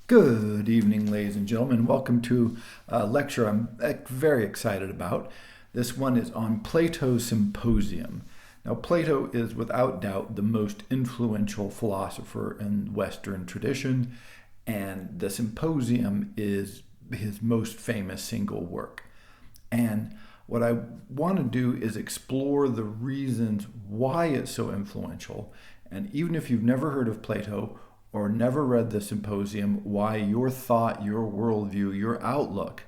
Good evening, ladies and gentlemen. Welcome to a lecture I'm very excited about. This one is on Plato's Symposium. Now, Plato is without doubt the most influential philosopher in Western tradition, and the Symposium is his most famous single work. And what I want to do is explore the reasons why it's so influential. And even if you've never heard of Plato or never read the Symposium, why your thought, your worldview, your outlook,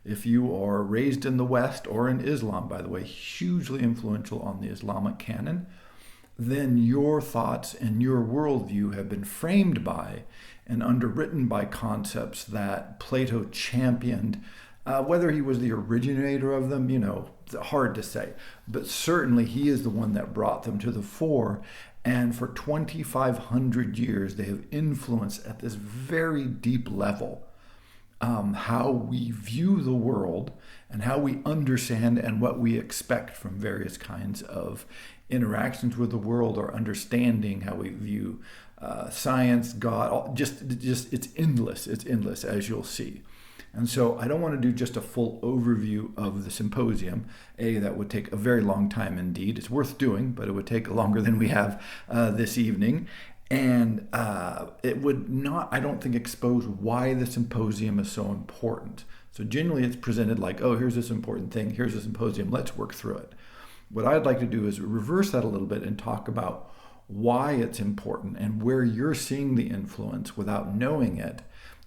if you are raised in the West or in Islam, by the way, hugely influential on the Islamic canon, then your thoughts and your worldview have been framed by and underwritten by concepts that Plato championed. Whether he was the originator of them, hard to say. But certainly he is the one that brought them to the fore. And for 2,500 years, they have influenced at this very deep level how we view the world and how we understand and what we expect from various kinds of interactions with the world, or understanding how we view science, God. Just it's endless. It's endless, as you'll see. And so I don't want to do just a full overview of the Symposium. That would take a very long time indeed. It's worth doing, but it would take longer than we have this evening. And it would not, I don't think, expose why the Symposium is so important. So generally it's presented like, oh, here's this important thing, here's the Symposium, let's work through it. What I'd like to do is reverse that a little bit and talk about why it's important and where you're seeing the influence without knowing it,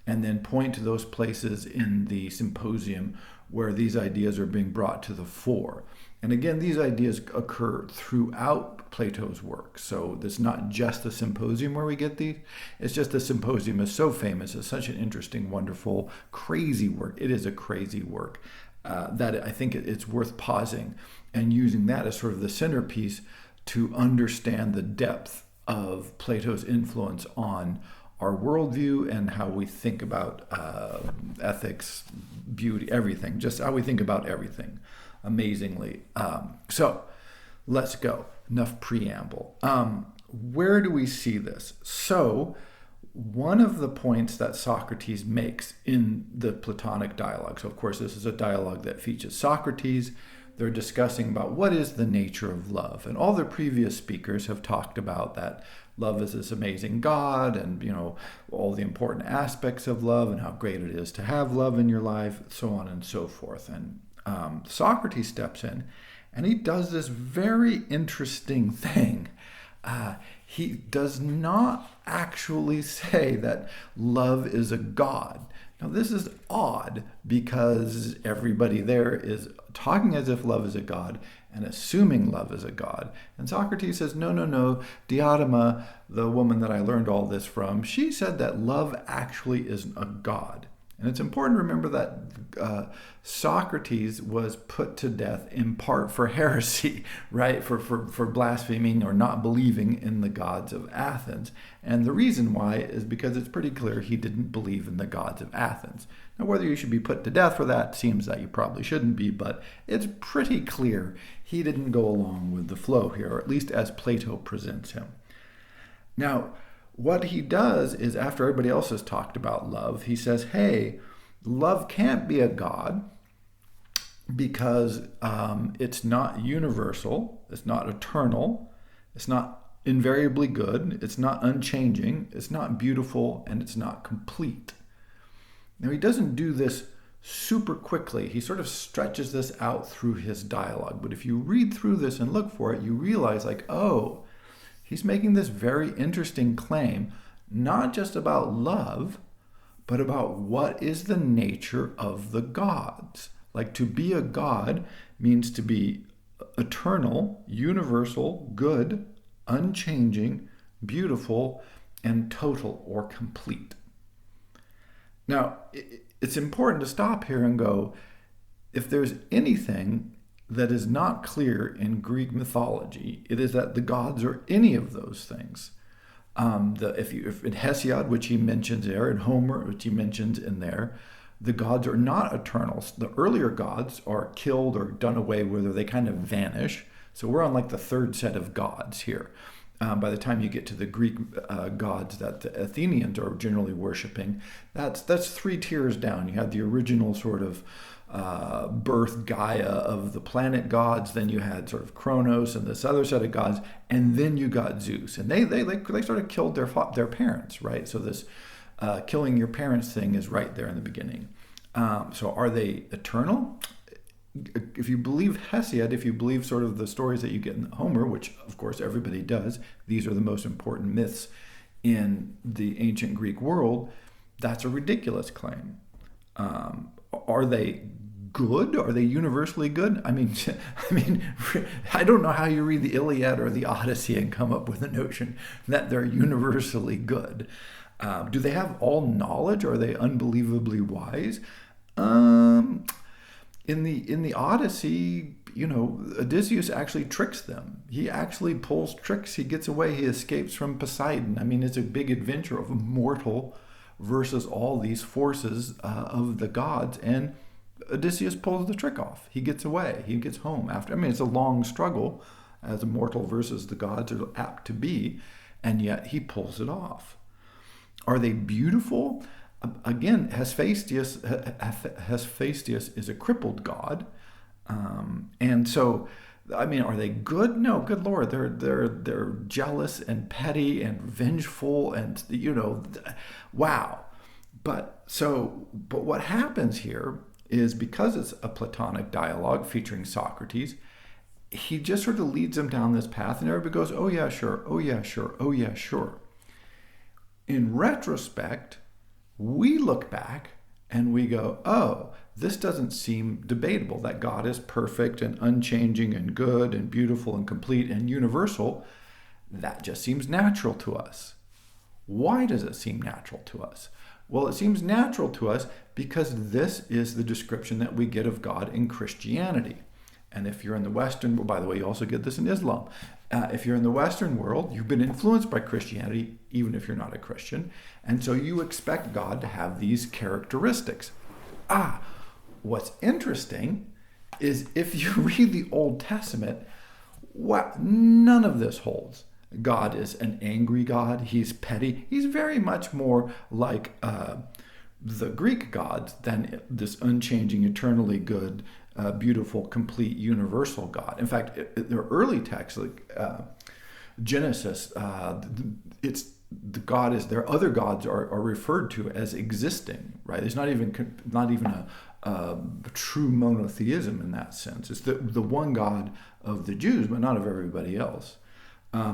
and then point to those places in the Symposium where these ideas are being brought to the fore. And again, these ideas occur throughout Plato's work. So it's not just the Symposium where we get these. It's just the Symposium is so famous. It's such an interesting, wonderful, crazy work. It is a crazy work that I think it's worth pausing and using that as sort of the centerpiece to understand the depth of Plato's influence on our worldview and how we think about ethics, beauty, everything, just how we think about everything, amazingly. So let's go. Enough preamble. Where do we see this? So one of the points that Socrates makes in the Platonic dialogue, so of course this is a dialogue that features Socrates. They're discussing about what is the nature of love. And all the previous speakers have talked about that love is this amazing God, and all the important aspects of love and how great it is to have love in your life, so on and so forth. And Socrates steps in and he does this very interesting thing. He does not actually say that love is a God. Now, this is odd because everybody there is talking as if love is a God and assuming love is a God. And Socrates says, no. Diotima, the woman that I learned all this from, she said that love actually isn't a God. And it's important to remember that Socrates was put to death in part for heresy, right? For blaspheming or not believing in the gods of Athens. And the reason why is because it's pretty clear he didn't believe in the gods of Athens. Now, whether you should be put to death for that seems that you probably shouldn't be, but it's pretty clear he didn't go along with the flow here, or at least as Plato presents him. Now, what he does is, after everybody else has talked about love, he says, hey, love can't be a God because it's not universal, it's not eternal, it's not invariably good, it's not unchanging, it's not beautiful, and it's not complete. Now, he doesn't do this super quickly. He sort of stretches this out through his dialogue. But if you read through this and look for it, you realize he's making this very interesting claim, not just about love, but about what is the nature of the gods. Like, to be a god means to be eternal, universal, good, unchanging, beautiful, and total or complete. Now, it's important to stop here and go, if there's anything that is not clear in Greek mythology, it is that the gods are any of those things. If in Hesiod, which he mentions there, in Homer, which he mentions in there, the gods are not eternal. The earlier gods are killed or done away with, or they kind of vanish. So we're on like the third set of gods here. By the time you get to the Greek gods that the Athenians are generally worshiping, that's 3 tiers down. You had the original sort of birth Gaia of the planet gods, then you had sort of Kronos and this other set of gods, and then you got Zeus. And they sort of killed their parents, right? So this killing your parents thing is right there in the beginning. So are they eternal? If you believe Hesiod, if you believe sort of the stories that you get in Homer, which of course everybody does, these are the most important myths in the ancient Greek world, that's a ridiculous claim. Are they good? Are they universally good? I mean, I don't know how you read the Iliad or the Odyssey and come up with a notion that they're universally good. Do they have all knowledge? Are they unbelievably wise? In the Odyssey, Odysseus actually tricks them. He actually pulls tricks. He gets away. He escapes from Poseidon. I mean, it's a big adventure of a mortal versus all these forces of the gods. And Odysseus pulls the trick off. He gets away. He gets home after. I mean, it's a long struggle, as a mortal versus the gods are apt to be, and yet he pulls it off. Are they beautiful? Again, Hephaestus is a crippled god, and so, I mean, are they good? No, good Lord, they're jealous and petty and vengeful, and wow. But what happens here is, because it's a Platonic dialogue featuring Socrates, he just sort of leads them down this path, and everybody goes, "Oh yeah, sure. Oh yeah, sure. Oh yeah, sure." In retrospect, we look back and we go, oh, this doesn't seem debatable, that God is perfect and unchanging and good and beautiful and complete and universal. That just seems natural to us. Why does it seem natural to us? Well, it seems natural to us because this is the description that we get of God in Christianity. And if you're in the Western, by the way, you also get this in Islam. If you're in the Western world, you've been influenced by Christianity, even if you're not a Christian. And so you expect God to have these characteristics. What's interesting is, if you read the Old Testament, none of this holds. God is an angry God. He's petty. He's very much more like the Greek gods than this unchanging, eternally good, beautiful, complete, universal God. In fact, their early texts, like Genesis, their other gods are referred to as existing, right? It's not even a true monotheism in that sense. It's the one God of the Jews, but not of everybody else.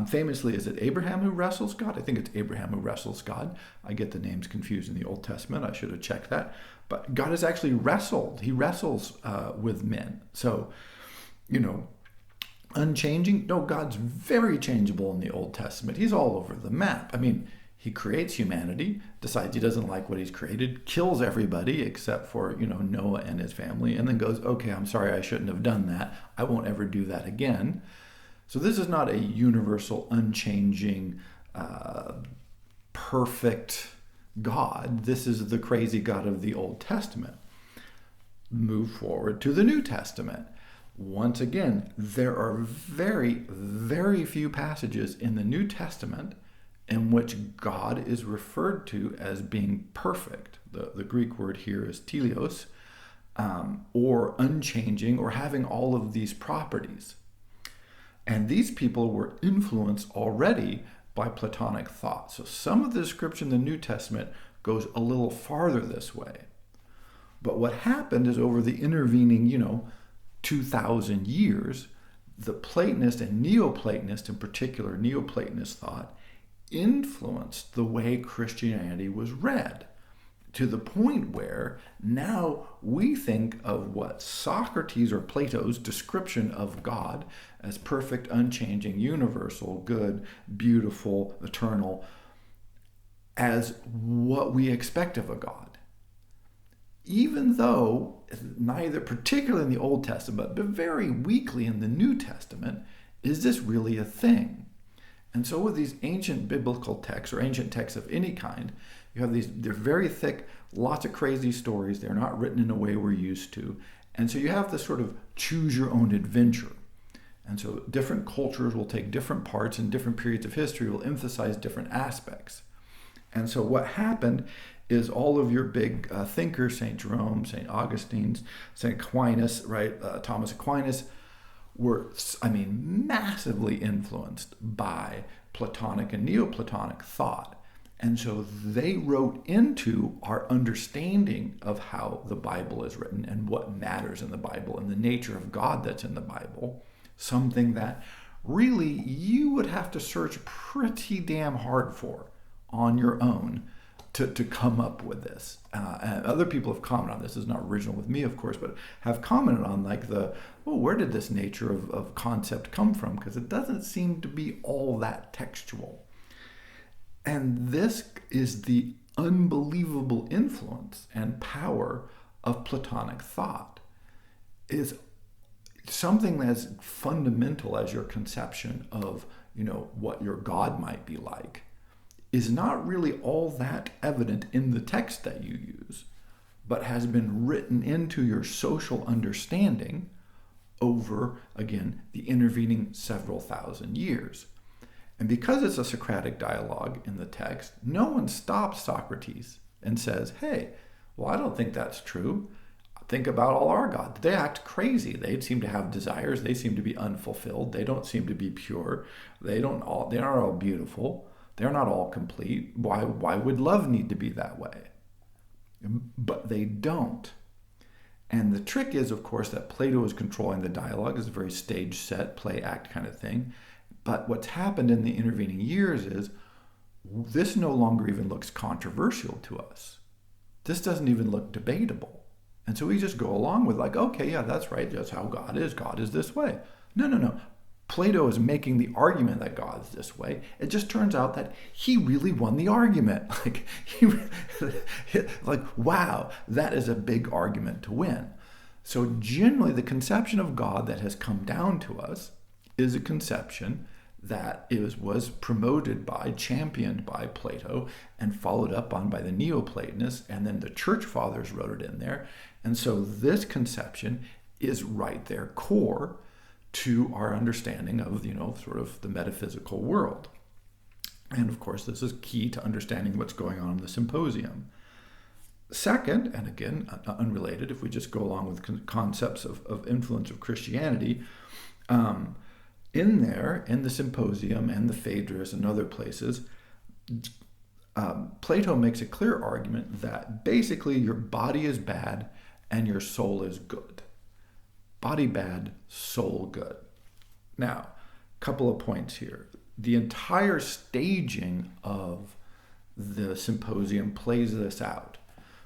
Famously, is it Abraham who wrestles God? I think it's Abraham who wrestles God. I get the names confused in the Old Testament. I should have checked that. But God has actually wrestled. He wrestles with men. So, unchanging? No, God's very changeable in the Old Testament. He's all over the map. I mean, he creates humanity, decides he doesn't like what he's created, kills everybody except for, Noah and his family, and then goes, okay, I'm sorry, I shouldn't have done that. I won't ever do that again. So this is not a universal, unchanging, perfect God. This is the crazy God of the Old Testament. Move forward to the New Testament. Once again, there are very, very few passages in the New Testament in which God is referred to as being perfect. The Greek word here is teleos, or unchanging, or having all of these properties. And these people were influenced already by Platonic thought. So some of the description in the New Testament goes a little farther this way. But what happened is, over the intervening, 2,000 years, the Platonist and Neoplatonist, in particular Neoplatonist thought, influenced the way Christianity was read, to the point where now we think of what Socrates or Plato's description of God as perfect, unchanging, universal, good, beautiful, eternal, as what we expect of a God. Even though neither, particularly in the Old Testament, but very weakly in the New Testament, is this really a thing. And so with these ancient biblical texts, or ancient texts of any kind, you have they're very thick, lots of crazy stories. They're not written in a way we're used to. And so you have this sort of choose your own adventure. And so different cultures will take different parts, and different periods of history will emphasize different aspects. And so what happened is all of your big thinkers, St. Jerome, St. Augustine, St. Aquinas, right, Thomas Aquinas, were, massively influenced by Platonic and Neoplatonic thought. And so they wrote into our understanding of how the Bible is written and what matters in the Bible and the nature of God that's in the Bible, something that really you would have to search pretty damn hard for on your own to come up with this. And other people have commented on this. This is not original with me, of course, but have commented on where did this nature of concept come from? Because it doesn't seem to be all that textual. And this is the unbelievable influence and power of Platonic thought. Is something as fundamental as your conception of, what your God might be like is not really all that evident in the text that you use, but has been written into your social understanding over, again, the intervening several thousand years. And because it's a Socratic dialogue in the text, no one stops Socrates and says, hey, well, I don't think that's true. Think about all our gods. They act crazy. They seem to have desires. They seem to be unfulfilled. They don't seem to be pure. They're not all beautiful. They're not all complete. Why would love need to be that way? But they don't. And the trick is, of course, that Plato is controlling the dialogue. It's a very stage set, play act kind of thing. But what's happened in the intervening years is this no longer even looks controversial to us. This doesn't even look debatable. And so we just go along with okay, yeah, that's right. That's how God is. God is this way. No. Plato is making the argument that God is this way. It just turns out that he really won the argument. Wow, that is a big argument to win. So generally, the conception of God that has come down to us is a conception that was promoted by, championed by Plato, and followed up on by the Neoplatonists, and then the church fathers wrote it in there. And so this conception is right there core to our understanding of, sort of the metaphysical world. And of course, this is key to understanding what's going on in the Symposium. Second, and again, unrelated, if we just go along with concepts of influence of Christianity, in the Symposium and the Phaedrus and other places, Plato makes a clear argument that basically your body is bad and your soul is good. Body bad, soul good. Now, a couple of points here. The entire staging of the Symposium plays this out.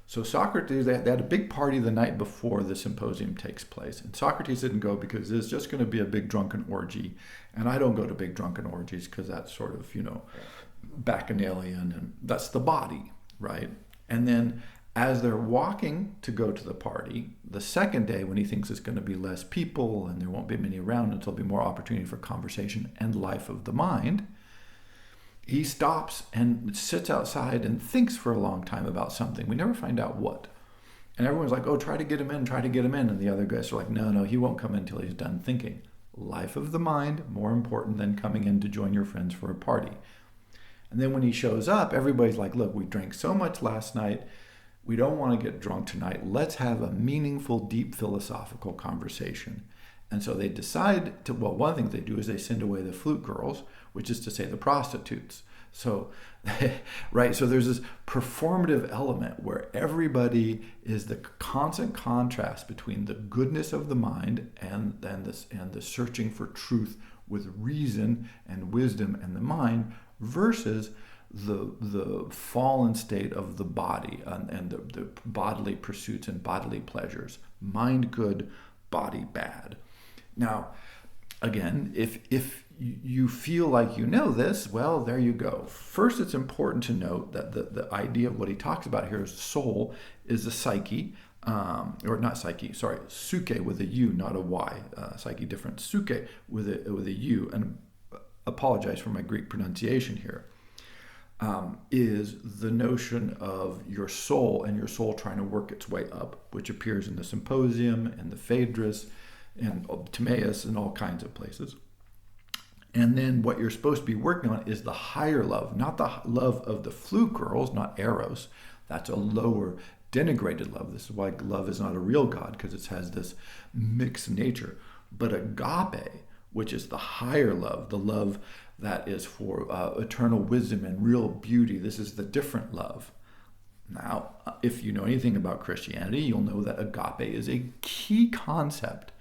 So Socrates, they had a big party the night before the Symposium takes place. And Socrates didn't go because it's just going to be a big drunken orgy. And I don't go to big drunken orgies because that's sort of, bacchanalian, and that's the body, right? And then as they're walking to go to the party, the second day when he thinks it's going to be less people and there won't be many around and there'll be more opportunity for conversation and life of the mind, he stops and sits outside and thinks for a long time about something. We never find out what. And everyone's like, oh, try to get him in. And the other guys are like, no, he won't come in until he's done thinking. Life of the mind, more important than coming in to join your friends for a party. And then when he shows up, everybody's like, look, we drank so much last night. We don't want to get drunk tonight. Let's have a meaningful, deep philosophical conversation. And so they decide to, one of the things they do is they send away the flute girls, which is to say the prostitutes. So, right, so there's this performative element where everybody is the constant contrast between the goodness of the mind and the searching for truth with reason and wisdom and the mind versus the fallen state of the body and the bodily pursuits and bodily pleasures. Mind good, body bad. Now, again, if you feel like you know this, well, there you go. First, it's important to note that the idea of what he talks about here is soul is the psyche, or not psyche, sorry, suke with a U, not a Y, psyche different, suke with a U, and apologize for my Greek pronunciation here. Is the notion of your soul and your soul trying to work its way up, which appears in the Symposium and the Phaedrus in Timaeus and all kinds of places. And then what you're supposed to be working on is the higher love, not the love of the flute girls, not eros. That's a lower, denigrated love. This is why love is not a real God, because it has this mixed nature. But agape, which is the higher love, the love that is for eternal wisdom and real beauty, this is the different love. Now, if you know anything about Christianity, you'll know that agape is a key concept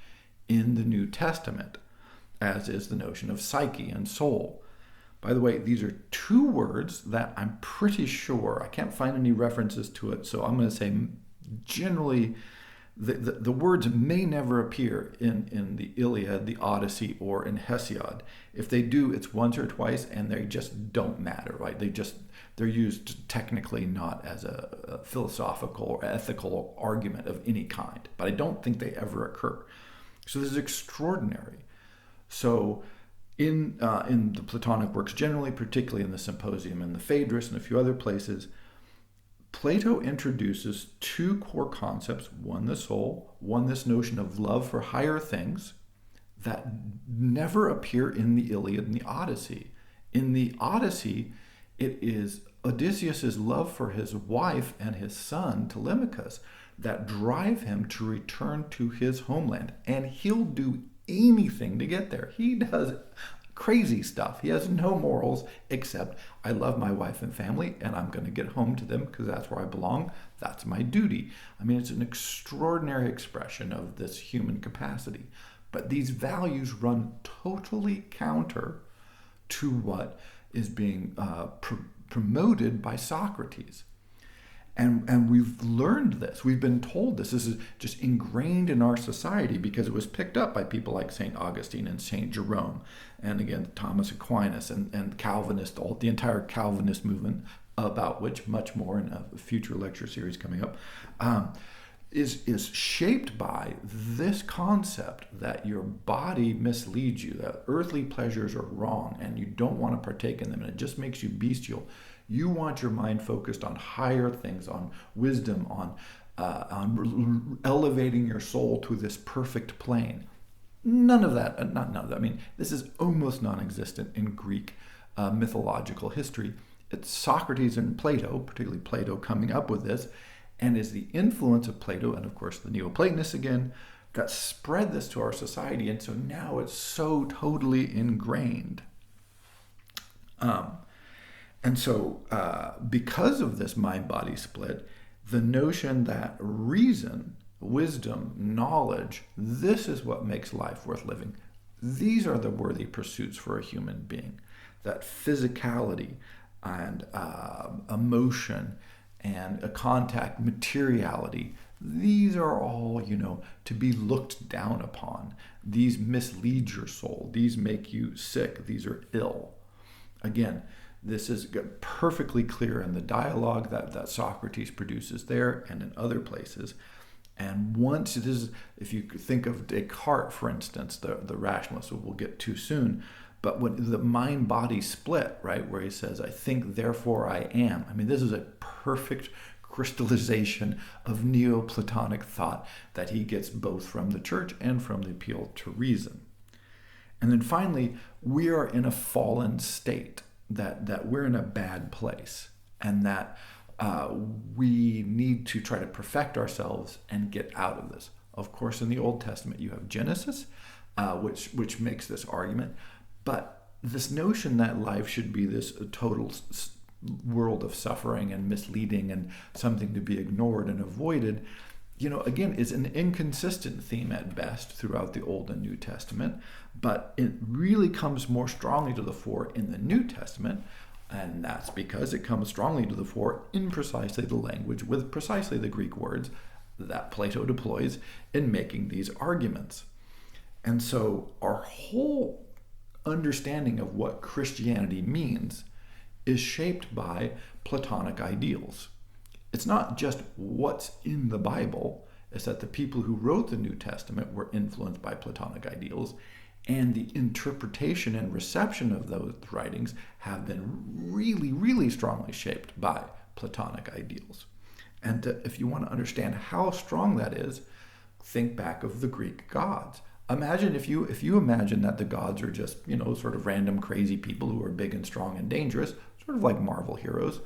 in the New Testament, as is the notion of psyche and soul. By the way, these are two words that I'm pretty sure, I can't find any references to it, so I'm going to say generally the words may never appear in the Iliad, the Odyssey, or in Hesiod. If they do, it's once or twice, and they just don't matter, right? They're used technically, not as a philosophical or ethical argument of any kind, but I don't think they ever occur. So this is extraordinary. So in the Platonic works generally, particularly in the Symposium and the Phaedrus and a few other places, Plato introduces two core concepts, one the soul, one this notion of love for higher things, that never appear in the Iliad and the Odyssey. In the Odyssey, it is Odysseus' love for his wife and his son, Telemachus, that drive him to return to his homeland. And he'll do anything to get there. He does crazy stuff. He has no morals except, I love my wife and family, and I'm going to get home to them because that's where I belong. That's my duty. I mean, it's an extraordinary expression of this human capacity. But these values run totally counter to what is being promoted by Socrates. And we've learned this. We've been told this. This is just ingrained in our society because it was picked up by people like St. Augustine and St. Jerome, and again, Thomas Aquinas and Calvinist, the entire Calvinist movement, about which much more in a future lecture series coming up, is shaped by this concept that your body misleads you, that earthly pleasures are wrong and you don't want to partake in them, and it just makes you bestial. You want your mind focused on higher things, on wisdom, on elevating your soul to this perfect plane. None of that, not none of that. I mean, this is almost non-existent in Greek mythological history. It's Socrates and Plato, particularly Plato, coming up with this, and is the influence of Plato, and of course the Neoplatonists again, that spread this to our society, and so now it's so totally ingrained. And so because of this mind-body split, the notion that reason, wisdom, knowledge, this is what makes life worth living. These are the worthy pursuits for a human being. That physicality and emotion and a contact, materiality, these are all, to be looked down upon. These mislead your soul. These make you sick. These are ill. Again, this is perfectly clear in the dialogue that Socrates produces there and in other places. And once it is, if you think of Descartes, for instance, the rationalist, we'll get to soon, but when the mind-body split, right, where he says, I think, therefore I am. I mean, this is a perfect crystallization of Neoplatonic thought that he gets both from the church and from the appeal to reason. And then finally, we are in a fallen state. That we're in a bad place, and that we need to try to perfect ourselves and get out of this. Of course, in the Old Testament, you have Genesis, which makes this argument, but this notion that life should be this total world of suffering and misleading and something to be ignored and avoided, again, is an inconsistent theme at best throughout the Old and New Testament, but it really comes more strongly to the fore in the New Testament, and that's because it comes strongly to the fore in precisely the language with precisely the Greek words that Plato deploys in making these arguments. And so our whole understanding of what Christianity means is shaped by Platonic ideals. It's not just what's in the Bible, it's that the people who wrote the New Testament were influenced by Platonic ideals, and the interpretation and reception of those writings have been really, really strongly shaped by Platonic ideals. And if you want to understand how strong that is, think back of the Greek gods. Imagine if you imagine that the gods are just, sort of random crazy people who are big and strong and dangerous, sort of like Marvel heroes,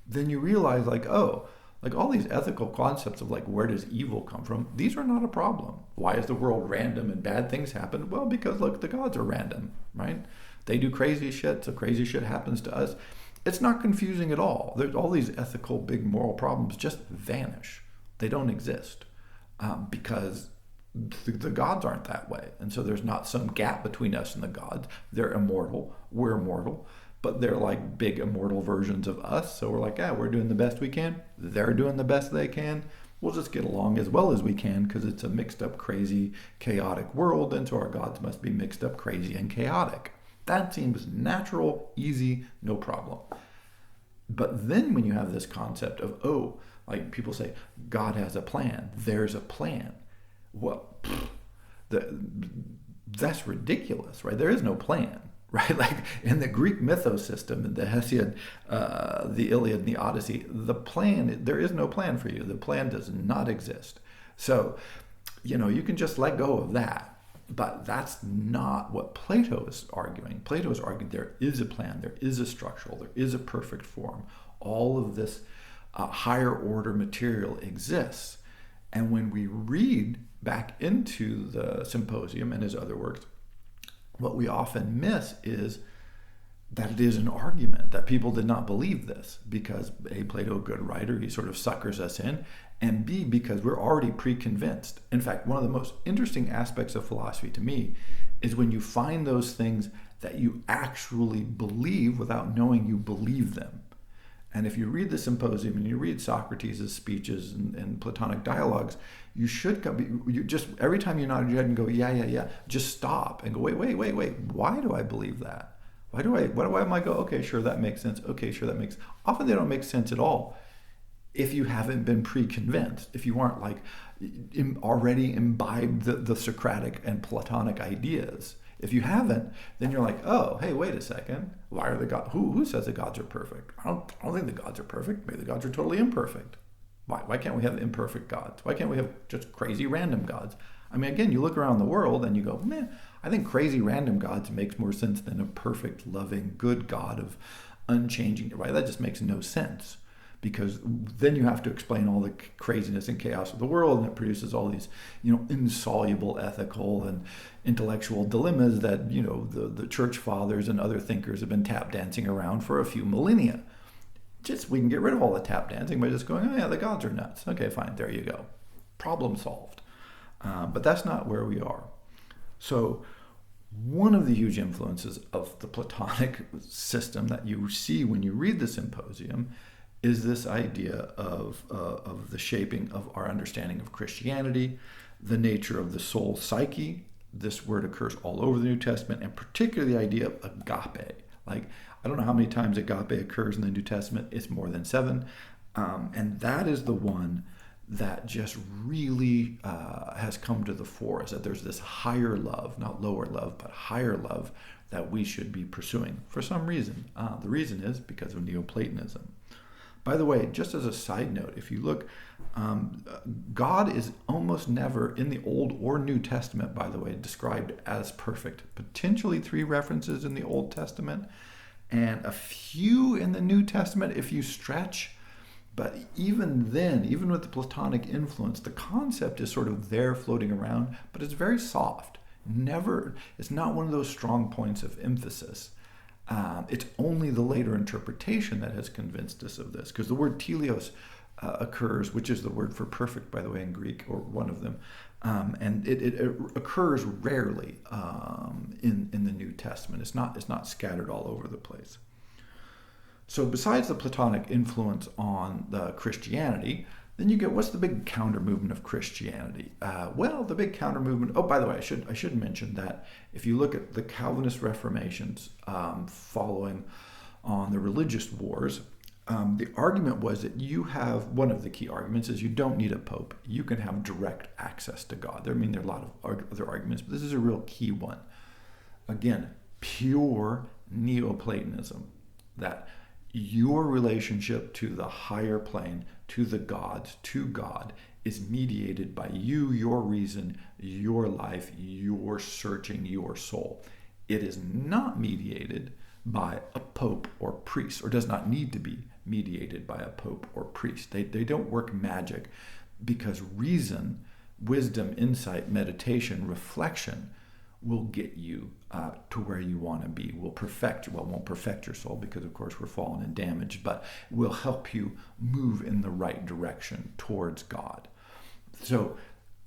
then you realize like, oh, like all these ethical concepts of like where does evil come from, these are not a problem. Why is the world random and bad things happen? Well, because look, the gods are random, right? They do crazy shit, so crazy shit happens to us. It's not confusing at all. There's all these ethical big moral problems just vanish. They don't exist because the gods aren't that way. And so there's not some gap between us and the gods. They're immortal. We're mortal. But they're like big immortal versions of us. So we're like, we're doing the best we can. They're doing the best they can. We'll just get along as well as we can because it's a mixed up, crazy, chaotic world. And so our gods must be mixed up, crazy, and chaotic. That seems natural, easy, no problem. But then when you have this concept of, like people say, God has a plan. There's a plan. Well, that's ridiculous, right? There is no plan, right? Like in the Greek mythos system, in the Hesiod, the Iliad, and the Odyssey, there is no plan for you. The plan does not exist. So, you can just let go of that. But that's not what Plato is arguing. Plato is arguing there is a plan, there is a structural, there is a perfect form. All of this higher order material exists. And when we read back into the Symposium and his other works, what we often miss is that it is an argument, that people did not believe this because A, Plato, a good writer, he sort of suckers us in, and B, because we're already pre-convinced. In fact, one of the most interesting aspects of philosophy to me is when you find those things that you actually believe without knowing you believe them. And if you read the Symposium and you read Socrates' speeches and Platonic dialogues, you should every time you nod your head and go, yeah, just stop and go, wait, why do I believe that? Why am I go, okay, sure, that makes sense. Okay, sure, that makes, often they don't make sense at all if you haven't been pre-convinced, if you aren't like already imbibed the Socratic and Platonic ideas. If you haven't, then you're like, oh, hey, wait a second. Why are the gods? Who says the gods are perfect? I don't think the gods are perfect. Maybe the gods are totally imperfect. Why can't we have imperfect gods? Why can't we have just crazy random gods? I mean, again, you look around the world and you go, man, I think crazy random gods makes more sense than a perfect, loving, good God of unchanging. Right? That just makes no sense. Because then you have to explain all the craziness and chaos of the world, and it produces all these, insoluble ethical and intellectual dilemmas that, the church fathers and other thinkers have been tap dancing around for a few millennia. We can get rid of all the tap dancing by just going, oh yeah, the gods are nuts. Okay, fine, there you go. Problem solved. But that's not where we are. So one of the huge influences of the Platonic system that you see when you read the Symposium is this idea of the shaping of our understanding of Christianity, the nature of the soul psyche. This word occurs all over the New Testament, and particularly the idea of agape. Like, I don't know how many times agape occurs in the New Testament. It's more than 7. And that is the one that just really has come to the fore, is that there's this higher love, not lower love, but higher love that we should be pursuing for some reason. The reason is because of Neoplatonism. By the way, just as a side note, if you look, God is almost never in the Old or New Testament, by the way, described as perfect. Potentially 3 references in the Old Testament and a few in the New Testament if you stretch. But even then, even with the Platonic influence, the concept is sort of there floating around, but it's very soft. It's not one of those strong points of emphasis. It's only the later interpretation that has convinced us of this, because the word teleos occurs, which is the word for perfect, by the way, in Greek, or one of them, and it occurs rarely in the New Testament. It's not scattered all over the place. So besides the Platonic influence on the Christianity, then you get, what's the big counter movement of Christianity? Well, the big counter movement. Oh, by the way, I should mention that if you look at the Calvinist Reformations following on the religious wars, the argument was that one of the key arguments is you don't need a pope. You can have direct access to God. There are a lot of other arguments, but this is a real key one. Again, pure Neoplatonism, that your relationship to the higher plane to the gods, to God, is mediated by you, your reason, your life, your searching, your soul. It is not mediated by a pope or priest, or does not need to be mediated by a pope or priest. They don't work magic, because reason, wisdom, insight, meditation, reflection will get you to where you want to be, won't perfect your soul, because of course we're fallen and damaged, but will help you move in the right direction towards God. So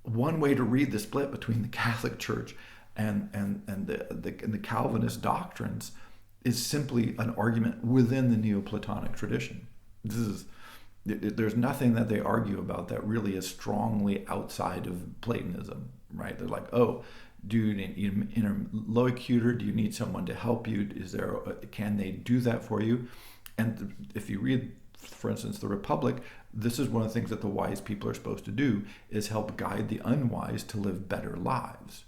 one way to read the split between the Catholic Church and the Calvinist doctrines is simply an argument within the Neoplatonic tradition. There's nothing that they argue about that really is strongly outside of Platonism, right? They're like, oh, do you need an interlocutor? Do you need someone to help you? Can they do that for you? And if you read, for instance, the Republic, this is one of the things that the wise people are supposed to do, is help guide the unwise to live better lives,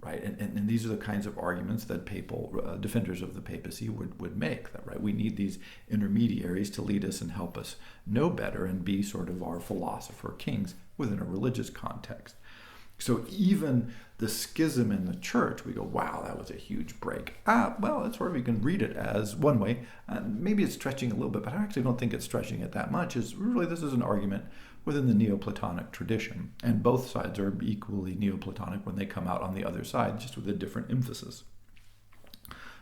right? And these are the kinds of arguments that papal defenders of the papacy would make, that, right? We need these intermediaries to lead us and help us know better and be sort of our philosopher kings within a religious context. So even the schism in the church, we go, wow, that was a huge break. Well, that's where we can read it as one way. Maybe it's stretching a little bit, but I actually don't think it's stretching it that much. Is really, this is an argument within the Neoplatonic tradition. And both sides are equally Neoplatonic when they come out on the other side, just with a different emphasis.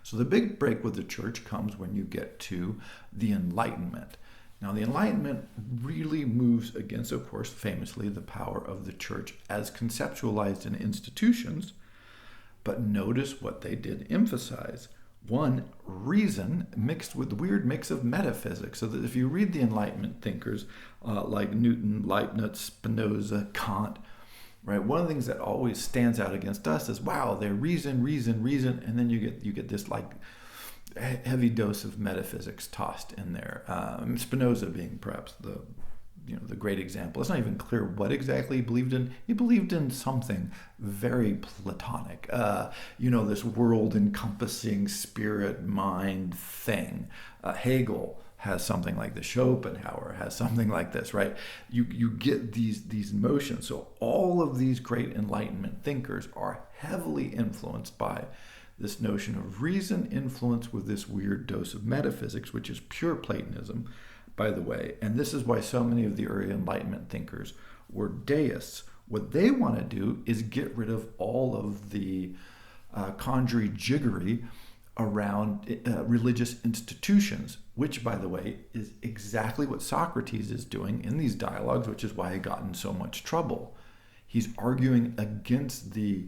So the big break with the church comes when you get to the Enlightenment. Now, the Enlightenment really moves against, of course, famously, the power of the church as conceptualized in institutions. But notice what they did emphasize. One, reason mixed with the weird mix of metaphysics. So that if you read the Enlightenment thinkers like Newton, Leibniz, Spinoza, Kant, right, one of the things that always stands out against us is, wow, they're reason, and then you get this like heavy dose of metaphysics tossed in there. Spinoza being perhaps the great example. It's not even clear what exactly he believed in. He believed in something very Platonic, this world-encompassing spirit mind thing. Hegel has something like this. Schopenhauer has something like this, right? You get these notions. So all of these great Enlightenment thinkers are heavily influenced by this notion of reason, influence with this weird dose of metaphysics, which is pure Platonism, by the way. And this is why so many of the early Enlightenment thinkers were deists. What they want to do is get rid of all of the conjury-jiggery around religious institutions, which, by the way, is exactly what Socrates is doing in these dialogues, which is why he got in so much trouble. He's arguing against the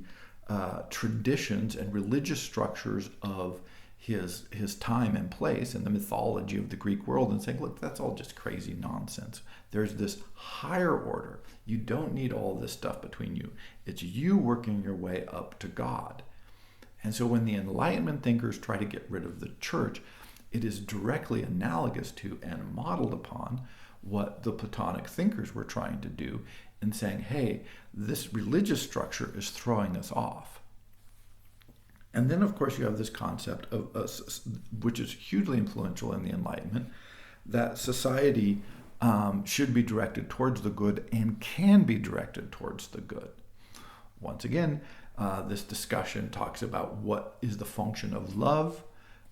traditions and religious structures of his time and place and the mythology of the Greek world, and saying, look, that's all just crazy nonsense. There's this higher order. You don't need all this stuff between you. It's you working your way up to God. And so when the Enlightenment thinkers try to get rid of the church, it is directly analogous to and modeled upon what the Platonic thinkers were trying to do in saying, hey, this religious structure is throwing us off. And then, of course, you have this concept of which is hugely influential in the Enlightenment, that society should be directed towards the good and can be directed towards the good. Once again, this discussion talks about what is the function of love.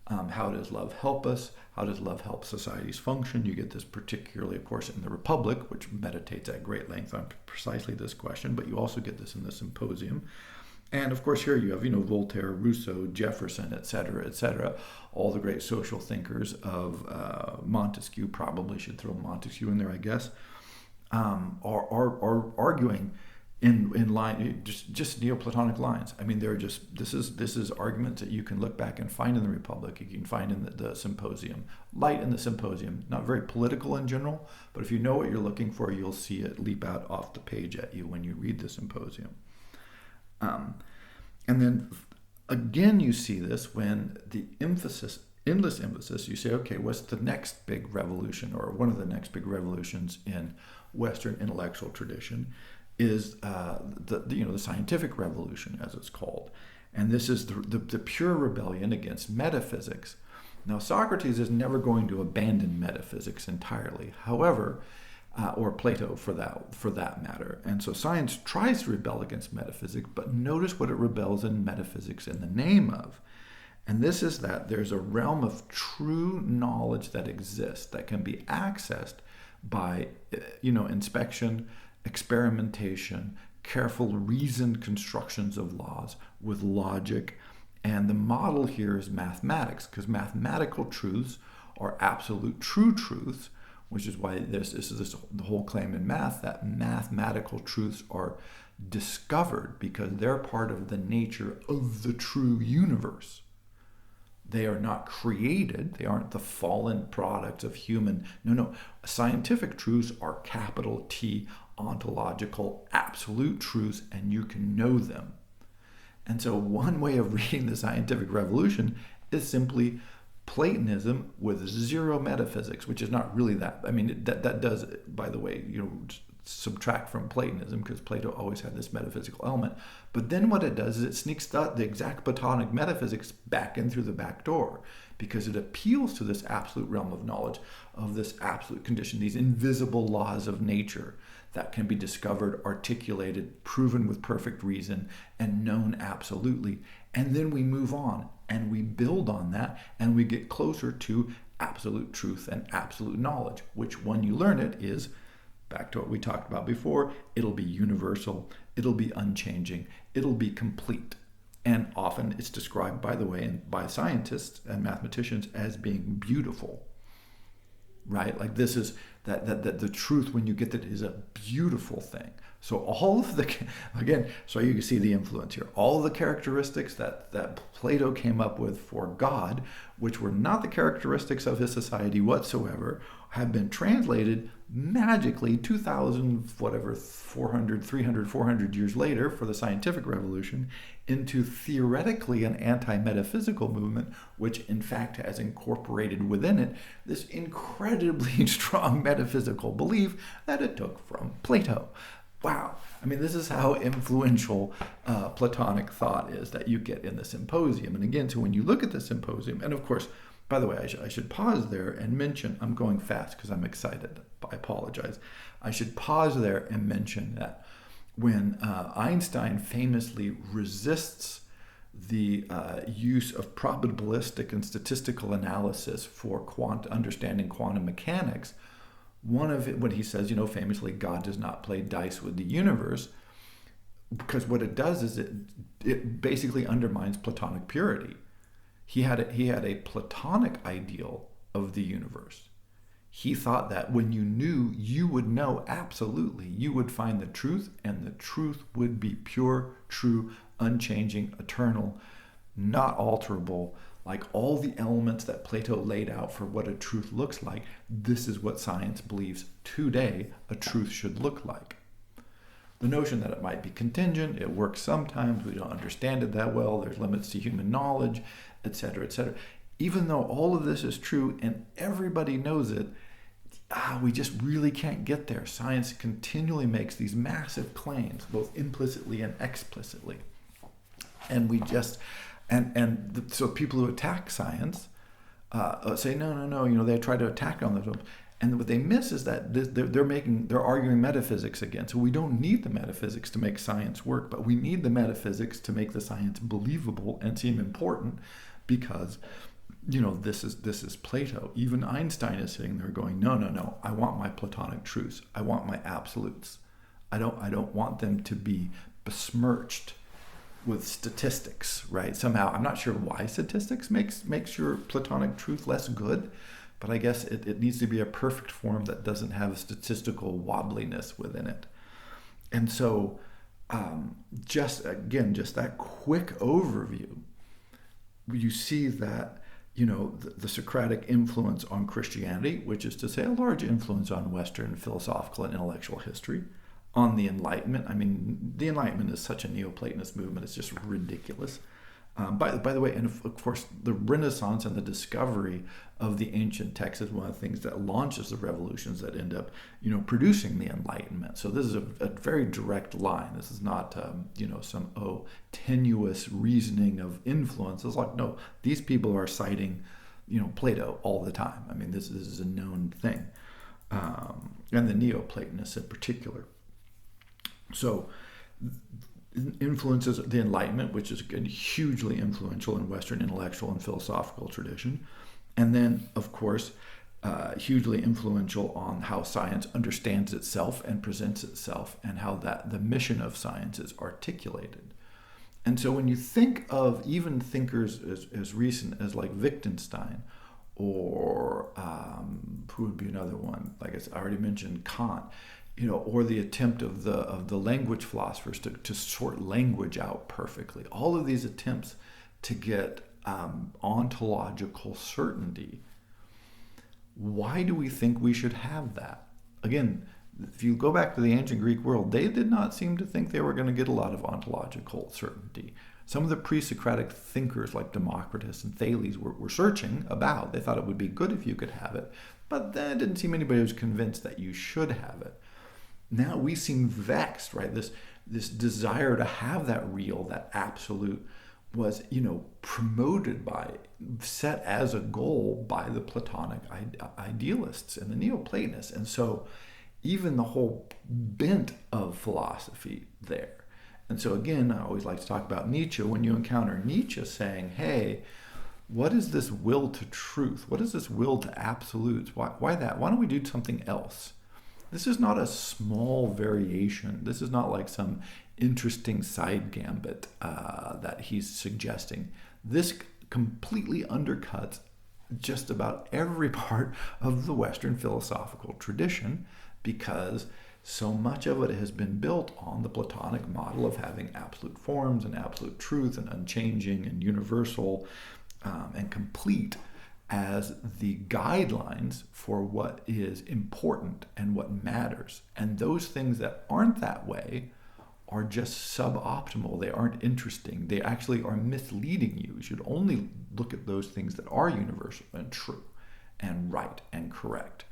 How does love help us? How does love help societies function? You get this particularly, of course, in the Republic, which meditates at great length on precisely this question, but you also get this in the Symposium. And of course, here you have, Voltaire, Rousseau, Jefferson, et cetera, all the great social thinkers of Montesquieu. Probably should throw Montesquieu in there, I guess, are arguing in line, just Neoplatonic lines. I mean, they're just, this is arguments that you can look back and find in the Republic, you can find in the Symposium. Light in the Symposium, not very political in general, but if you know what you're looking for, you'll see it leap out off the page at you when you read the Symposium. And then again, you see this when the endless emphasis, you say, okay, what's the next big revolution, or one of the next big revolutions in Western intellectual tradition is the scientific revolution, as it's called. And this is the pure rebellion against metaphysics. Now, Socrates is never going to abandon metaphysics entirely. However, or Plato for that matter. And so science tries to rebel against metaphysics, but notice what it rebels in metaphysics in the name of. And this is that there's a realm of true knowledge that exists that can be accessed by, inspection, experimentation, careful reasoned constructions of laws with logic. And the model here is mathematics, because mathematical truths are absolute true truths, which is why this is the whole claim in math that mathematical truths are discovered because they're part of the nature of the true universe. They are not created. They aren't the fallen products of human. No. Scientific truths are capital T, ontological, absolute truths, and you can know them. And so one way of reading the scientific revolution is simply Platonism with zero metaphysics, which is not really that. I mean, that does, by the way, subtract from Platonism, because Plato always had this metaphysical element. But then what it does is it sneaks the exact Platonic metaphysics back in through the back door, because it appeals to this absolute realm of knowledge, of this absolute condition, these invisible laws of nature that can be discovered, articulated, proven with perfect reason, and known absolutely. And then we move on and we build on that and we get closer to absolute truth and absolute knowledge, which when you learn it is, back to what we talked about before, it'll be universal, it'll be unchanging, it'll be complete. And often it's described, by the way, by scientists and mathematicians as being beautiful, right? Like this is that the truth, when you get that, is a beautiful thing. So all of so you can see the influence here. All the characteristics that Plato came up with for God, which were not the characteristics of his society whatsoever, have been translated magically 400 years later for the scientific revolution into theoretically an anti-metaphysical movement, which in fact has incorporated within it this incredibly strong metaphysical belief that it took from Plato. Wow. I mean, this is how influential Platonic thought is that you get in the Symposium. And again, so when you look at the Symposium, and of course, by the way, I should pause there and mention, I'm going fast because I'm excited. I apologize. I should pause there and mention that when Einstein famously resists the use of probabilistic and statistical analysis for understanding quantum mechanics, one of it, when he says, famously, God does not play dice with the universe, because what it does is it basically undermines Platonic purity. He had a Platonic ideal of the universe. He thought that when you knew, you would know absolutely. You would find the truth, and the truth would be pure, true, unchanging, eternal, not alterable. Like all the elements that Plato laid out for what a truth looks like, this is what science believes today a truth should look like. The notion that it might be contingent, it works sometimes, we don't understand it that well, there's limits to human knowledge, etc., etc. Even though all of this is true and everybody knows it, we just really can't get there. Science continually makes these massive claims, both implicitly and explicitly. And we just... So people who attack science say, no, they try to attack on themselves. And what they miss is that they're arguing metaphysics again. So we don't need the metaphysics to make science work, but we need the metaphysics to make the science believable and seem important, because, this is Plato. Even Einstein is sitting there going, no, I want my Platonic truths. I want my absolutes. I don't want them to be besmirched with statistics, right? Somehow, I'm not sure why statistics makes your Platonic truth less good, but I guess it needs to be a perfect form that doesn't have statistical wobbliness within it. And so, just that quick overview, you see that, the Socratic influence on Christianity, which is to say a large influence on Western philosophical and intellectual history, on the Enlightenment. I mean, the Enlightenment is such a Neoplatonist movement, it's just ridiculous. By the way, and of course, the Renaissance and the discovery of the ancient text is one of the things that launches the revolutions that end up, producing the Enlightenment. So this is a very direct line. This is not, some tenuous reasoning of influence. It's like, no, these people are citing, Plato all the time. I mean, this is a known thing. and the Neoplatonists in particular. So influences the Enlightenment, which is again hugely influential in Western intellectual and philosophical tradition. And then, of course, hugely influential on how science understands itself and presents itself, and how that the mission of science is articulated. And so when you think of even thinkers as recent as like Wittgenstein, or who would be another one, like I already mentioned, Kant, or the attempt of the language philosophers to sort language out perfectly. All of these attempts to get ontological certainty. Why do we think we should have that? Again, if you go back to the ancient Greek world, they did not seem to think they were going to get a lot of ontological certainty. Some of the pre-Socratic thinkers like Democritus and Thales were searching about. They thought it would be good if you could have it, but then it didn't seem anybody was convinced that you should have it. Now we seem vexed, right? This desire to have that real, that absolute, was promoted by, set as a goal by the Platonic idealists and the Neoplatonists. And so even the whole bent of philosophy there. And so again, I always like to talk about Nietzsche. When you encounter Nietzsche saying, hey, what is this will to truth? What is this will to absolutes? Why that? Why don't we do something else? This is not a small variation. This is not like some interesting side gambit that he's suggesting. This completely undercuts just about every part of the Western philosophical tradition, because so much of it has been built on the Platonic model of having absolute forms and absolute truth and unchanging and universal and complete as the guidelines for what is important and what matters. And those things that aren't that way are just suboptimal. They aren't interesting. They actually are misleading you. You should only look at those things that are universal and true and right and correct.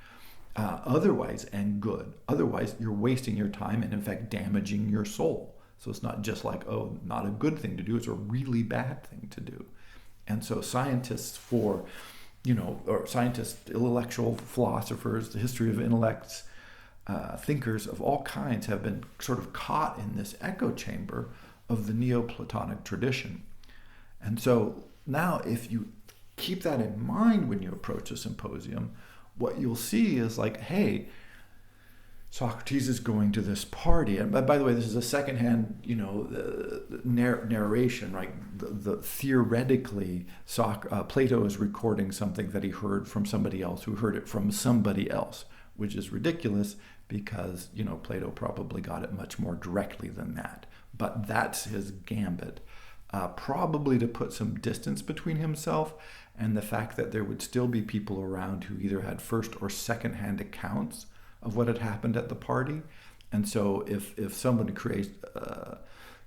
Otherwise, and good. Otherwise, you're wasting your time and in fact damaging your soul. So it's not just like, oh, not a good thing to do. It's a really bad thing to do. And so scientists or scientists, intellectual philosophers, the history of intellects, thinkers of all kinds have been sort of caught in this echo chamber of the Neoplatonic tradition. And so now if you keep that in mind when you approach a symposium, what you'll see is like, hey, Socrates is going to this party. And by the way, this is a secondhand, narration, right? Theoretically, Plato is recording something that he heard from somebody else who heard it from somebody else, which is ridiculous because, Plato probably got it much more directly than that. But that's his gambit, probably to put some distance between himself and the fact that there would still be people around who either had first or second-hand accounts of what had happened at the party. And so if someone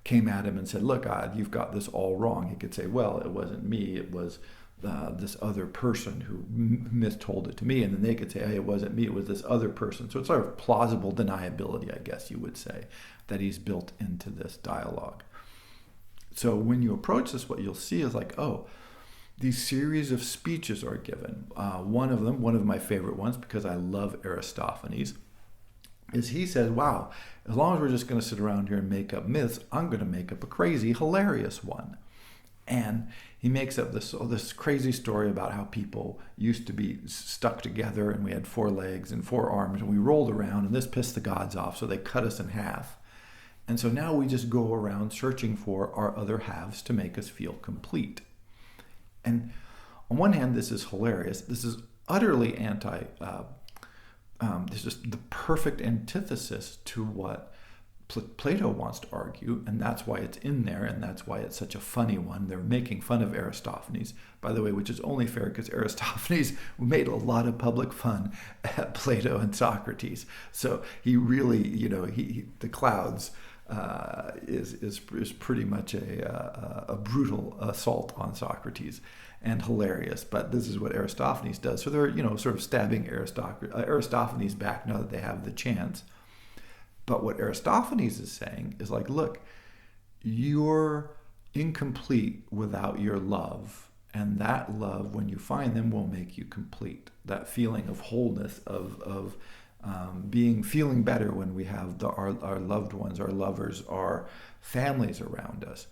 came at him and said, look, you've got this all wrong, he could say, well, it wasn't me, it was this other person who mistold it to me. And then they could say, hey, it wasn't me, it was this other person. So it's sort of plausible deniability, I guess you would say, that he's built into this dialogue. So when you approach this, what you'll see is like, oh, these series of speeches are given. One of my favorite ones, because I love Aristophanes, is he says, wow, as long as we're just going to sit around here and make up myths, I'm going to make up a crazy, hilarious one. And he makes up this crazy story about how people used to be stuck together and we had 4 legs and 4 arms and we rolled around and this pissed the gods off, so they cut us in half. And so now we just go around searching for our other halves to make us feel complete. And on one hand, this is hilarious. This is utterly this is the perfect antithesis to what Plato wants to argue, and that's why it's in there, and that's why it's such a funny one. They're making fun of Aristophanes, by the way, which is only fair because Aristophanes made a lot of public fun at Plato and Socrates. So he really, the clouds is pretty much a brutal assault on Socrates and hilarious. But this is what Aristophanes does. So they're sort of stabbing Aristophanes back now that they have the chance. But what Aristophanes is saying is like, look, you're incomplete without your love, and that love, when you find them, will make you complete. That feeling of wholeness, of feeling better when we have our loved ones, our lovers, our families around us.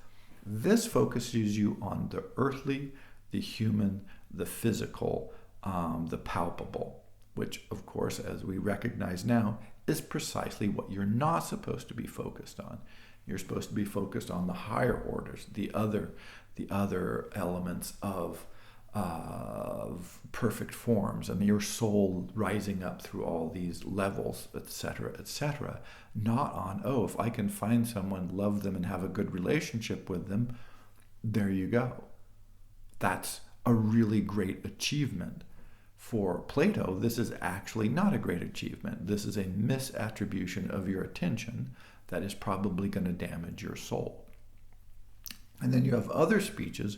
This focuses you on the earthly, the human, the physical, the palpable, which, of course, as we recognize now, is precisely what you're not supposed to be focused on. You're supposed to be focused on the higher orders, the other elements of perfect forms, and your soul rising up through all these levels, etc., not on, oh, if I can find someone, love them, and have a good relationship with them, there you go. That's a really great achievement. For Plato, this is actually not a great achievement. This is a misattribution of your attention that is probably going to damage your soul. And then you have other speeches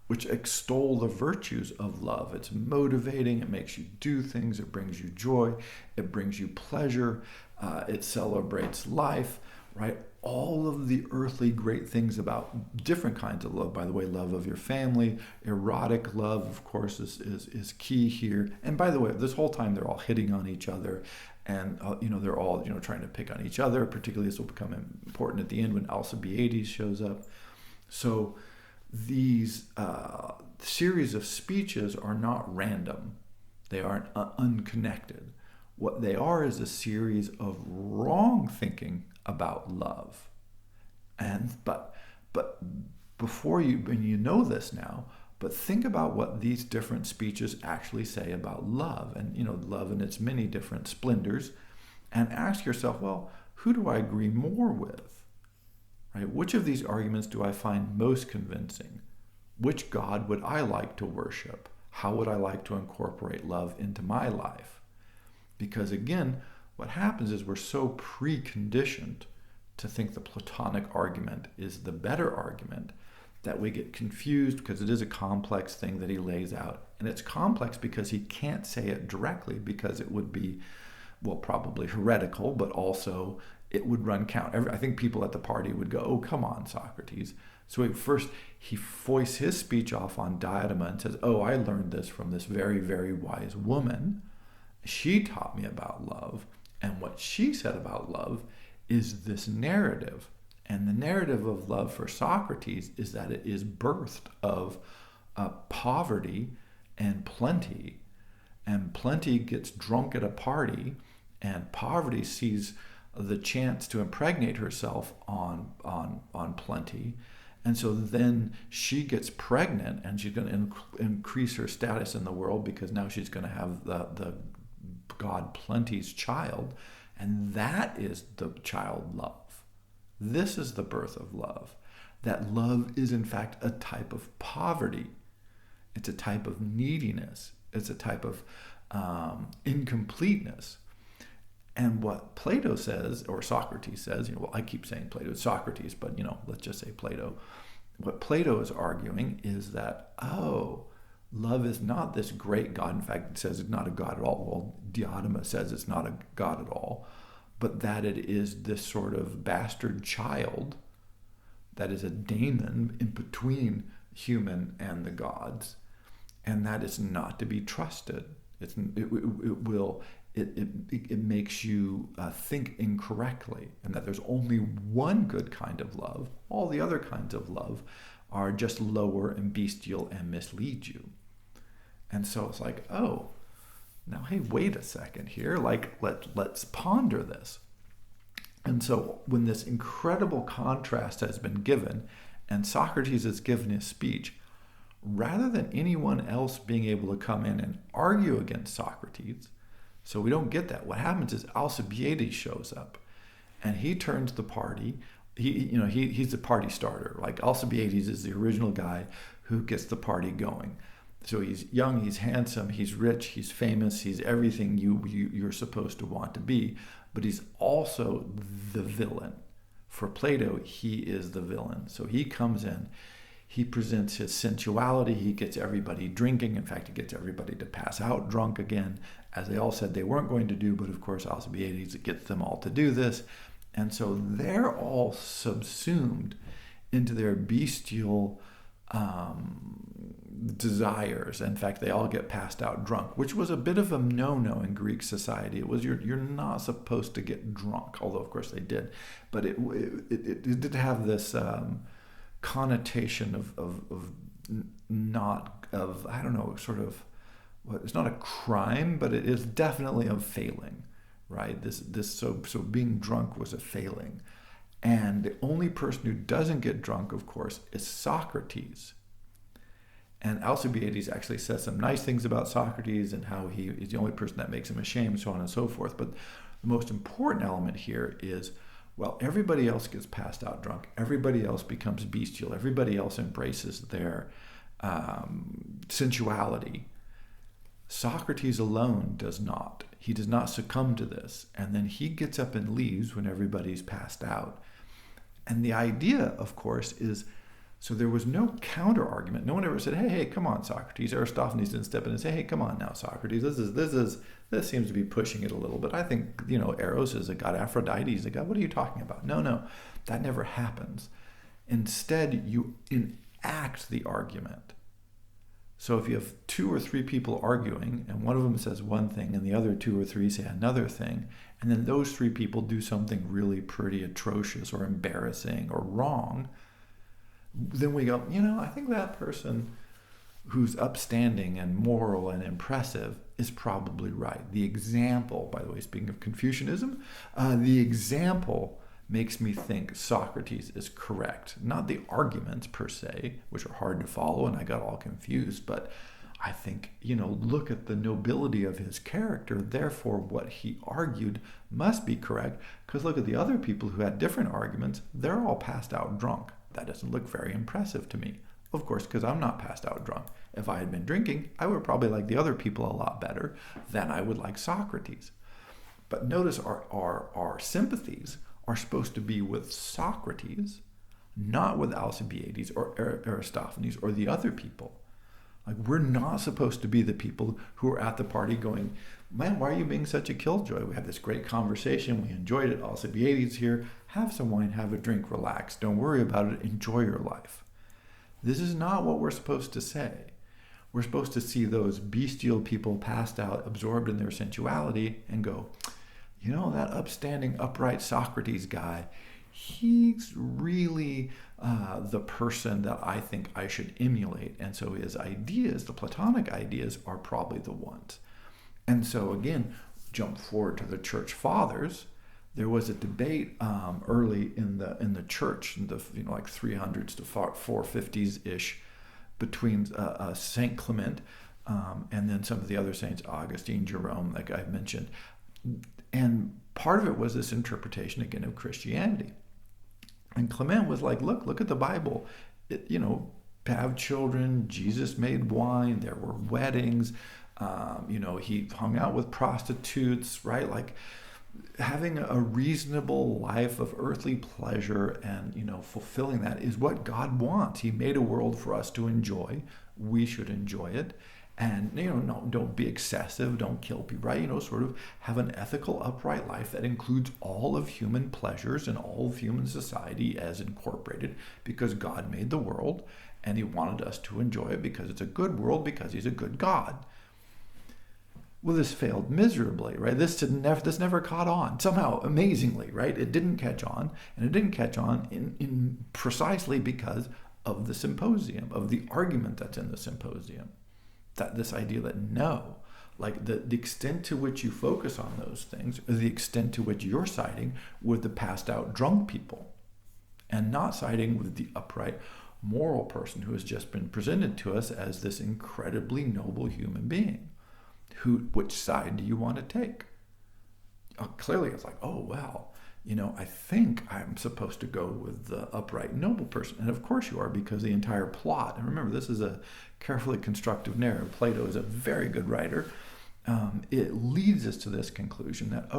which extol the virtues of love. It's motivating, it makes you do things, it brings you joy, it brings you pleasure, it celebrates life, right? All of the earthly great things about different kinds of love. By the way, love of your family, erotic love, of course, is key here. And by the way, this whole time they're all hitting on each other, and they're all trying to pick on each other. Particularly, this will become important at the end when Alcibiades shows up. So these series of speeches are not random. They aren't unconnected. What they are is a series of wrong thinking about love. But before you, and you know this now, but think about what these different speeches actually say about love, and love in its many different splendors, and ask yourself, well, who do I agree more with? Right? Which of these arguments do I find most convincing? Which God would I like to worship? How would I like to incorporate love into my life? Because again, what happens is we're so preconditioned to think the Platonic argument is the better argument that we get confused, because it is a complex thing that he lays out. And it's complex because he can't say it directly, because it would be, well, probably heretical, but also it would run counter. I think people at the party would go, oh, come on, Socrates. So he foists his speech off on Diadema and says, oh, I learned this from this very, very wise woman. She taught me about love. And what she said about love is this narrative. And the narrative of love for Socrates is that it is birthed of poverty and plenty. And plenty gets drunk at a party, and poverty sees the chance to impregnate herself on plenty. And so then she gets pregnant, and she's going to increase her status in the world, because now she's going to have the God Plenty's child. And that is the child love. This is the birth of love. That love is in fact a type of poverty. It's a type of neediness. It's a type of incompleteness. And what Plato says, or Socrates says, well, I keep saying Plato, it's Socrates, but let's just say Plato. What Plato is arguing is that, love is not this great God. In fact, it says it's not a God at all. Well, Diadema says it's not a God at all, but that it is this sort of bastard child that is a daemon in between human and the gods, and that is not to be trusted. It makes you think incorrectly, and that there's only one good kind of love. All the other kinds of love are just lower and bestial and mislead you. And so it's like, oh, now, hey, wait a second here. Let's ponder this. And so when this incredible contrast has been given, and Socrates has given his speech, rather than anyone else being able to come in and argue against Socrates, so we don't get that. What happens is Alcibiades shows up, and he turns the party. He's the party starter. Like Alcibiades is the original guy who gets the party going. So he's young, he's handsome, he's rich, he's famous, he's everything you're supposed to want to be, but he's also the villain. For Plato, he is the villain. So he comes in, he presents his sensuality, he gets everybody drinking. In fact, he gets everybody to pass out drunk again, as they all said they weren't going to do, but of course Alcibiades gets them all to do this. And so they're all subsumed into their bestial desires. In fact, they all get passed out drunk, which was a bit of a no-no in Greek society. It was you're not supposed to get drunk, although of course they did, but it did have this connotation of not of I don't know sort of what it's not a crime, but it is definitely a failing, right? So being drunk was a failing, and the only person who doesn't get drunk, of course, is Socrates. And Alcibiades actually says some nice things about Socrates and how he is the only person that makes him ashamed, so on and so forth. But the most important element here is, well, everybody else gets passed out drunk. Everybody else becomes bestial. Everybody else embraces their sensuality. Socrates alone does not. He does not succumb to this. And then he gets up and leaves when everybody's passed out. And the idea, of course, is so there was no counter argument. No one ever said, hey, come on, Socrates. Aristophanes didn't step in and say, hey, come on now, Socrates. This seems to be pushing it a little bit. I think, Eros is a god, Aphrodite is a god. What are you talking about? No, that never happens. Instead, you enact the argument. So if you have 2 or 3 people arguing, and one of them says one thing, and the other 2 or 3 say another thing, and then those 3 people do something really pretty atrocious or embarrassing or wrong, then we go, I think that person who's upstanding and moral and impressive is probably right. The example, by the way, speaking of Confucianism, the example makes me think Socrates is correct. Not the arguments per se, which are hard to follow, and I got all confused, but I think, look at the nobility of his character, therefore what he argued must be correct, because look at the other people who had different arguments, they're all passed out drunk. That doesn't look very impressive to me. Of course, because I'm not passed out drunk. If I had been drinking, I would probably like the other people a lot better than I would like Socrates. But notice our sympathies are supposed to be with Socrates, not with Alcibiades or Aristophanes or the other people. Like, we're not supposed to be the people who are at the party going, man, why are you being such a killjoy? We had this great conversation. We enjoyed it. Alcibiades here. Have some wine, have a drink, relax. Don't worry about it. Enjoy your life. This is not what we're supposed to say. We're supposed to see those bestial people passed out, absorbed in their sensuality, and go, that upstanding, upright Socrates guy, he's really the person that I think I should emulate. And so his ideas, the Platonic ideas, are probably the ones. And so again, jump forward to the church fathers. There was a debate early in the church, in the like 300s to 450s ish, between Saint Clement and then some of the other saints, Augustine, Jerome, like I've mentioned. And part of it was this interpretation again of Christianity. And Clement was like, look at the Bible. Have children. Jesus made wine. There were weddings. He hung out with prostitutes, right? Like, having a reasonable life of earthly pleasure and, fulfilling that is what God wants. He made a world for us to enjoy. We should enjoy it. And, don't be excessive. Don't kill people, right? Sort of have an ethical, upright life that includes all of human pleasures and all of human society as incorporated, because God made the world and he wanted us to enjoy it because it's a good world, because he's a good God. Well, this failed miserably, right? This never caught on. Somehow, amazingly, right? It didn't catch on, and it didn't catch on in precisely because of the Symposium, of the argument that's in the Symposium. That this idea that no, like the extent to which you focus on those things is the extent to which you're siding with the passed out drunk people, and not siding with the upright, moral person who has just been presented to us as this incredibly noble human being. Which side do you want to take? Clearly, it's like, oh, well, I think I'm supposed to go with the upright, noble person. And of course you are, because the entire plot, and remember, this is a carefully constructive narrative. Plato is a very good writer. It leads us to this conclusion that,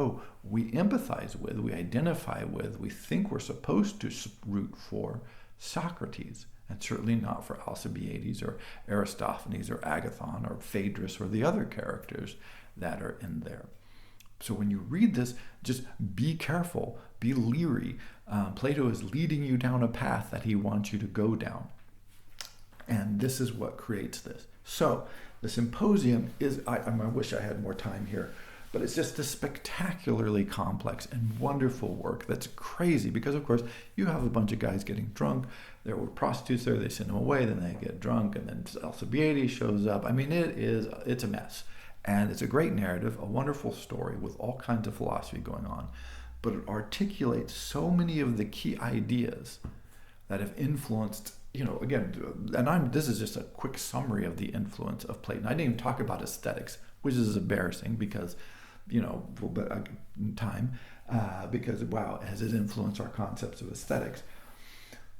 we empathize with, we identify with, we think we're supposed to root for Socrates, and certainly not for Alcibiades or Aristophanes or Agathon or Phaedrus or the other characters that are in there. So when you read this, just be careful, be leery. Plato is leading you down a path that he wants you to go down. And this is what creates this. So the Symposium is, I wish I had more time here, but it's just a spectacularly complex and wonderful work that's crazy because, of course, you have a bunch of guys getting drunk. There were prostitutes there. They send them away. Then they get drunk. And then Alcibiades shows up. I mean, it's a mess. And it's a great narrative, a wonderful story with all kinds of philosophy going on. But it articulates so many of the key ideas that have influenced, again, and this is just a quick summary of the influence of Plato. I didn't even talk about aesthetics, which is embarrassing because, time, because, wow, has it influenced our concepts of aesthetics?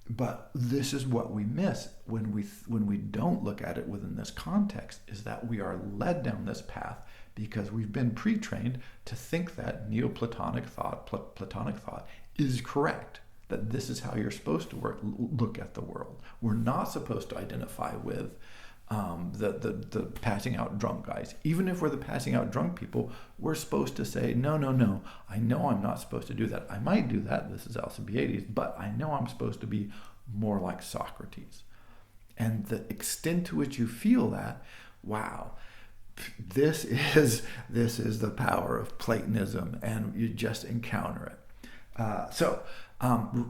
But this is what we miss when we don't look at it within this context, is that we are led down this path because we've been pre-trained to think that Neoplatonic thought, Platonic thought, is correct, that this is how you're supposed to look at the world. We're not supposed to identify with the passing out drunk guys. Even if we're the passing out drunk people, we're supposed to say, no, I know I'm not supposed to do that. I might do that, this is Alcibiades, but I know I'm supposed to be more like Socrates. And the extent to which you feel that, wow, this is the power of Platonism, and you just encounter it.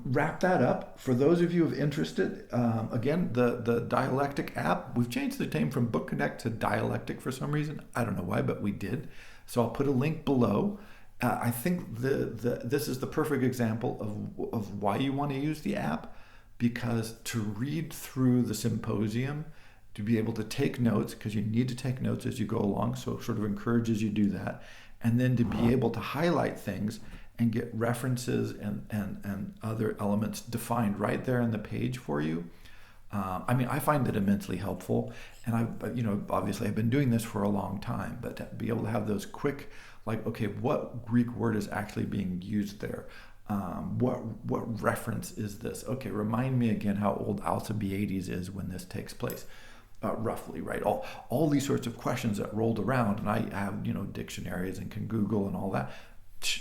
Wrap that up. For those of you who are interested, again, the Dialectic app, we've changed the name from Book Connect to Dialectic for some reason. I don't know why, but we did. So I'll put a link below. I think this is the perfect example of why you want to use the app, because to read through the Symposium, to be able to take notes, because you need to take notes as you go along, so it sort of encourages you to do that, and then to be able to highlight things and get references and other elements defined right there on the page for you. I find it immensely helpful, and obviously I've been doing this for a long time, but to be able to have those quick, like, okay, what Greek word is actually being used there? What reference is this? Okay, remind me again how old Alcibiades is when this takes place. Roughly, right? All these sorts of questions that rolled around, and I have dictionaries and can Google and all that.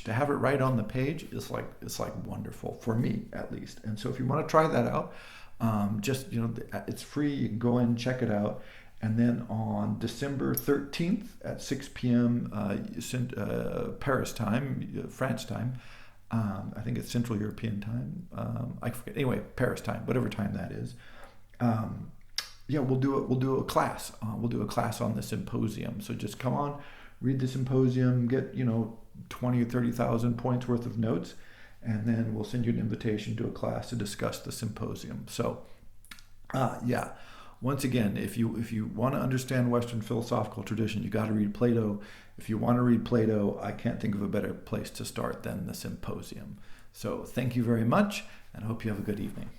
To have it right on the page is like wonderful for me, at least. And so if you want to try that out, it's free. You can go in and check it out. And then on December 13th at 6 p.m. Paris time, France time, I think it's Central European time. I forget. Anyway, Paris time, whatever time that is. We'll do a class. We'll do a class on the Symposium. So just come on, read the Symposium, get 20 or 30,000 points worth of notes, and then we'll send you an invitation to a class to discuss the Symposium. So, once again, if you want to understand Western philosophical tradition, you got to read Plato. If you want to read Plato, I can't think of a better place to start than the Symposium. So, thank you very much, and I hope you have a good evening.